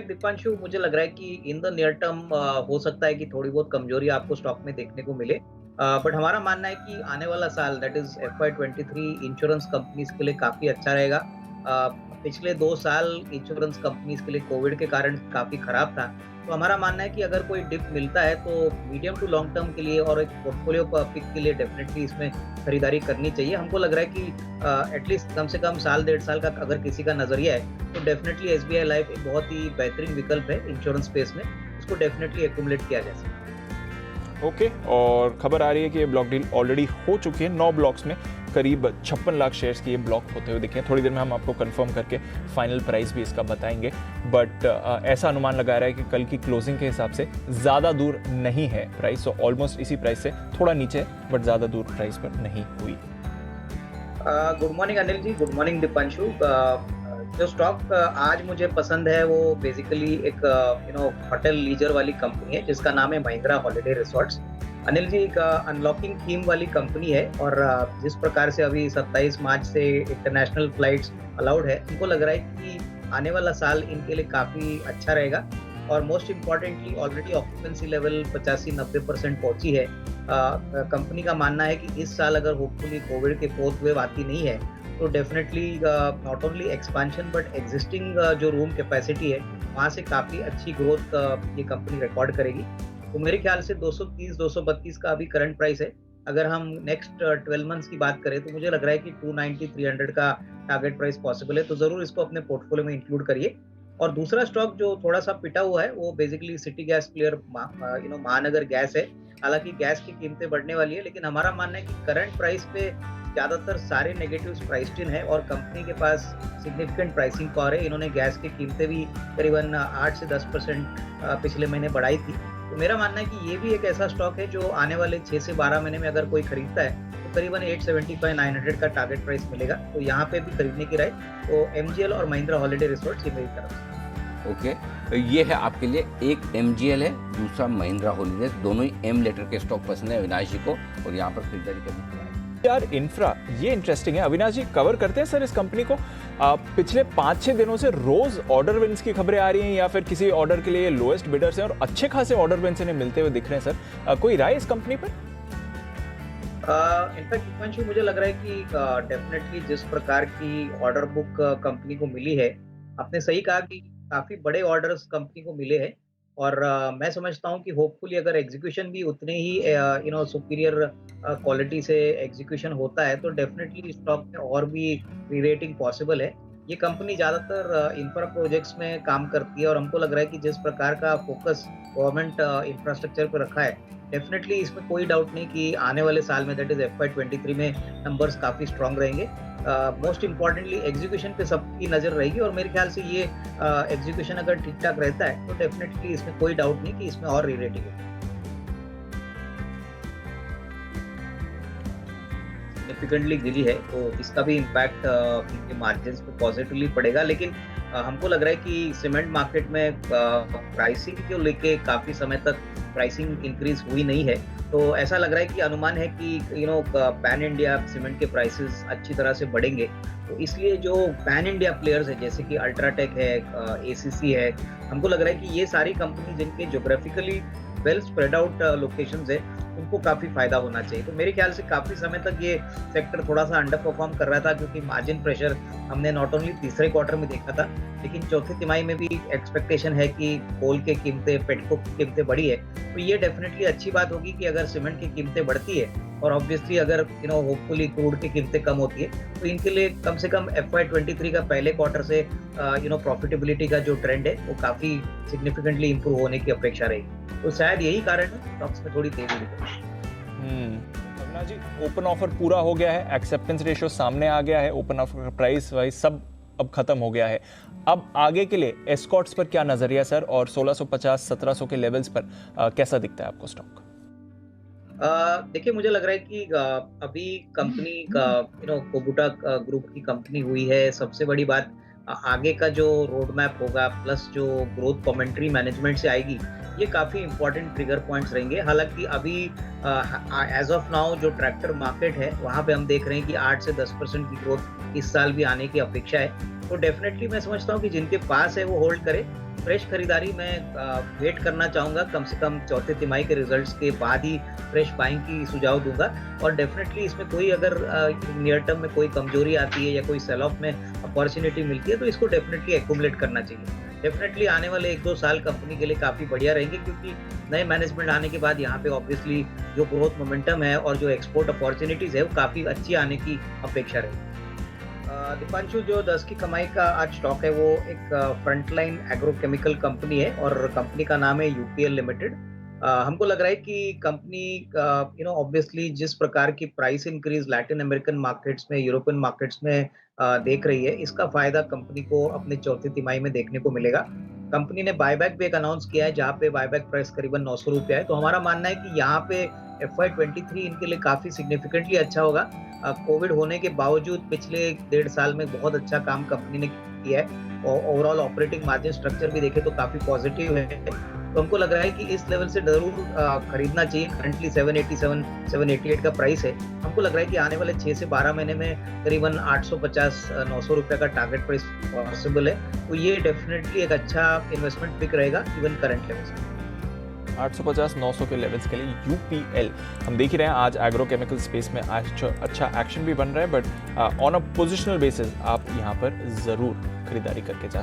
दीपांशु, मुझे लग रहा है कि इन द नियर टर्म हो सकता है कि थोड़ी बहुत कमजोरी आपको स्टॉक में देखने को मिले। बट हमारा मानना है कि आने वाला साल that is FY23 insurance companies के लिए काफी अच्छा रहेगा। पिछले 2 साल इंश्योरेंस कंपनीज के लिए कोविड के कारण काफी खराब था। तो हमारा मानना है कि अगर कोई डिप मिलता है तो मीडियम टू लॉन्ग टर्म के लिए और एक पोर्टफोलियो पिक के लिए डेफिनेटली इसमें खरीदारी करनी चाहिए। हमको लग रहा है कि एटलीस्ट कम से कम साल 1.5 साल का अगर किसी का नजरिया है तो डेफिनेटली SBI लाइफ एक बहुत ही बेहतरीन विकल्प है इंश्योरेंस स्पेस में। इसको डेफिनेटली एक्यूमुलेट किया जा सकता है। ओके, और खबर आ रही है कि ये ब्लॉक डील ऑलरेडी हो चुकी है। 9 ब्लॉक्स में करीब 56 लाख शेयर्स की ये ब्लॉक होते हुए दिखे हैं। थोड़ी देर में हम आपको कंफर्म करके फाइनल प्राइस भी इसका बताएंगे, बट ऐसा अनुमान लगा रहा है कि कल की क्लोजिंग के हिसाब से ज़्यादा दूर नहीं है प्राइस। तो ऑलमोस्ट इसी प्राइस से थोड़ा नीचे है, बट ज़्यादा दूर प्राइस पर नहीं हुई। Good morning Anil ji, good morning Deepanshu. जो स्टॉक आज मुझे पसंद है वो बेसिकली एक होटल लीजर वाली कंपनी है जिसका नाम है महिंद्रा हॉलिडे रिसोर्ट्स। अनिल जी, एक अनलॉकिंग थीम वाली कंपनी है और जिस प्रकार से अभी 27 मार्च से इंटरनेशनल फ्लाइट्स अलाउड है, हमको लग रहा है कि आने वाला साल इनके लिए काफ़ी अच्छा रहेगा। और most importantly already occupancy level 85-90% पहुंची है। कंपनी का मानना है कि इस साल अगर होपफुली कोविड के फोर्थ वेव आती नहीं है तो definitely not only expansion but existing जो रूम कैपेसिटी है वहाँ से काफ़ी अच्छी ग्रोथ ये कंपनी रिकॉर्ड करेगी। तो मेरे ख्याल से 230-232 का अभी करंट प्राइस है। अगर हम नेक्स्ट 12 मंथ्स की बात करें तो मुझे लग रहा है कि 290-300 का टारगेट प्राइस पॉसिबल है। तो ज़रूर इसको अपने पोर्टफोलियो में इंक्लूड करिए। और दूसरा स्टॉक जो थोड़ा सा पिटा हुआ है वो बेसिकली सिटी गैस प्लेयर महानगर गैस है। हालांकि गैस की कीमतें बढ़ने वाली है, लेकिन हमारा मानना है कि करंट प्राइस पे ज़्यादातर सारे नेगेटिव्स प्राइस्ड इन है और कंपनी के पास सिग्निफिकेंट प्राइसिंग पावर है। इन्होंने गैस की कीमतें भी करीबन 8 से 10% पिछले महीने बढ़ाई थी। तो मेरा मानना है कि ये भी एक ऐसा स्टॉक है जो आने वाले 6 से 12 महीने में अगर कोई खरीदता है तो करीबन 875-900 का टारगेट प्राइस मिलेगा। तो यहाँ पे भी खरीदने की राय तो MGL और महिंद्रा हॉलिडे रिसोर्ट्स ये मेरी तरफ से। ओके, तो ये है आपके लिए, एक MGL है, दूसरा महिंद्रा हॉलिडेज। दोनों ही M लेटर के स्टॉक पसंद है अविनाश जी को और यहाँ पर खरीदारी करनी चाहिए। यार इंफ्रा ये इंटरेस्टिंग है। अविनाश जी कवर करते हैं सर इस कंपनी को। पिछले 5-6 दिनों से रोज ऑर्डर विन्स की खबरें आ रही हैं या फिर किसी ऑर्डर के लिए लोएस्ट बिडर्स हैं और अच्छे खासे ऑर्डर विन्स इन्हें मिलते हुए दिख रहे हैं सर। कोई राय इस कंपनी पर? इनफैक्ट दीपांशु, मुझे लग रहा है कि डेफिनेटली जिस प्रकार की ऑर्डर बुक कंपनी को मिली है, आपने सही कहा कि काफी बड़े ऑर्डर्स कंपनी को मिले हैं। और मैं समझता हूँ कि होपफुली अगर एग्जीक्यूशन भी उतने ही सुपीरियर क्वालिटी से एग्जीक्यूशन होता है तो डेफिनेटली स्टॉक में और भी री-रेटिंग पॉसिबल है। ये कंपनी ज़्यादातर इंफ्रा प्रोजेक्ट्स में काम करती है और हमको लग रहा है कि जिस प्रकार का फोकस गवर्नमेंट इंफ्रास्ट्रक्चर पर रखा है, डेफिनेटली इसमें कोई डाउट नहीं कि आने वाले साल में दैट इज FY23 में नंबर्स काफ़ी स्ट्रांग रहेंगे। मोस्ट इम्पॉर्टेंटली एग्जीक्यूशन पे सबकी नज़र रहेगी और मेरे ख्याल से ये एग्जीक्यूशन अगर ठीक ठाक रहता है तो डेफिनेटली इसमें कोई डाउट नहीं कि इसमें और री-रेटिंग है। सिग्निफिकेंटली गिरी है तो इसका भी इम्पैक्ट इनके मार्जिन्स पे पॉजिटिवली पड़ेगा। लेकिन हमको लग रहा है कि सीमेंट मार्केट में प्राइसिंग को लेके काफ़ी समय तक प्राइसिंग इंक्रीज हुई नहीं है। तो ऐसा लग रहा है कि अनुमान है कि पैन इंडिया सीमेंट के प्राइसेस अच्छी तरह से बढ़ेंगे। तो इसलिए जो पैन इंडिया प्लेयर्स है जैसे कि अल्ट्राटेक है, ACC है, हमको लग रहा है कि ये सारी कंपनी जिनके geographically well spread out locations है उनको काफ़ी फायदा होना चाहिए। तो मेरे ख्याल से काफ़ी समय तक ये सेक्टर थोड़ा सा अंडर परफॉर्म कर रहा था क्योंकि मार्जिन प्रेशर हमने नॉट ओनली तीसरे क्वार्टर में देखा था लेकिन चौथी तिमाही में भी एक्सपेक्टेशन है कि कोल के कीमतें, पेटकोक की कीमतें बढ़ी है। तो ये डेफिनेटली अच्छी बात होगी कि अगर सीमेंट की कीमतें बढ़ती है और ऑब्वियसली अगर होपफुली क्रूड की कीमतें कम होती है तो इनके लिए कम से कम FY23 का पहले क्वार्टर से प्रॉफिटेबिलिटी का जो ट्रेंड है वो काफ़ी सिग्निफिकेंटली इंप्रूव होने की अपेक्षा रहेगी। तो शायद यही कारण है स्टॉक्स में थोड़ी तेजी दिखेगी। अविनाश जी, ओपन ऑफर पूरा हो गया है, एक्सेप्टेंस रेशियो सामने आ गया है, ओपन ऑफर प्राइस वाइज सब अब खत्म हो गया है। अब आगे के लिए एस्कॉर्ट्स पर क्या नजरिया सर और 1650-1700 के लेवल्स पर कैसा दिखता है आपको स्टॉक? देखिए, मुझे लग रहा है कि अभी कंपनी का कोबुटा ग्रुप की कंपनी हुई है। सबसे बड़ी बात आगे का जो रोड मैप होगा प्लस जो ग्रोथ कमेंट्री मैनेजमेंट से आएगी ये काफ़ी इंपॉर्टेंट ट्रिगर पॉइंट्स रहेंगे। हालांकि अभी एज ऑफ नाउ जो ट्रैक्टर मार्केट है वहाँ पे हम देख रहे हैं कि 8 से 10% की ग्रोथ इस साल भी आने की अपेक्षा है। तो डेफिनेटली मैं समझता हूँ कि जिनके पास है वो होल्ड करे। फ्रेश खरीदारी मैं वेट करना चाहूँगा, कम से कम चौथे तिमाही के रिजल्ट्स के बाद ही फ्रेश बाइंग की सुझाव दूंगा। और डेफिनेटली इसमें कोई अगर नियर टर्म में कोई कमजोरी आती है या कोई सेल ऑफ में अपॉर्चुनिटी मिलती है तो इसको डेफिनेटली एक्यूमुलेट करना चाहिए। डेफिनेटली आने वाले 1-2 साल कंपनी के लिए काफ़ी बढ़िया रहेंगे, क्योंकि नए मैनेजमेंट आने के बाद यहाँ पे ऑब्वियसली जो ग्रोथ मोमेंटम है और जो एक्सपोर्ट अपॉर्चुनिटीज़ है वो काफ़ी अच्छी आने की अपेक्षा रहेगी। दीपांशु, जो 10 की कमाई का आज स्टॉक है वो एक फ्रंटलाइन एग्रोकेमिकल कंपनी है और कंपनी का नाम है यूपीएल लिमिटेड। हमको लग रहा है कि कंपनी ऑब्वियसली जिस प्रकार की price increase Latin American markets में, यूरोपियन मार्केट्स में देख रही है, इसका फायदा कंपनी को अपने चौथी तिमाही में देखने को मिलेगा। कंपनी ने बायबैक भी एक अनाउंस किया है, जहाँ पे बायबैक प्राइस करीबन 900 रुपया है। तो हमारा मानना है कि यहाँ पे FY23 इनके लिए काफी सिग्निफिकेंटली अच्छा होगा। कोविड होने के बावजूद पिछले 1.5 साल में बहुत अच्छा काम कंपनी ने किया है और ओवरऑल ऑपरेटिंग मार्जिन स्ट्रक्चर भी देखे तो काफी पॉजिटिव है। तो हमको लग रहा है कि इस लेवल से जरूर खरीदना चाहिए। करंटली 787, 788 का प्राइस है। हमको लग रहा है कि आने वाले 6 से 12 महीने में करीबन 850-900 रुपये का टारगेट प्राइस पॉसिबल है। तो ये डेफिनेटली एक अच्छा इन्वेस्टमेंट पिक रहेगा इवन करंट लेवल से। 850-900 के लेवल्स के लिए यूपीएल हम देख ही रहे हैं। आज एग्रोकेमिकल स्पेस में अच्छा एक्शन भी बन रहा है, but on a positional basis आप यहाँ पर ज़रूर खरीदारी करके जा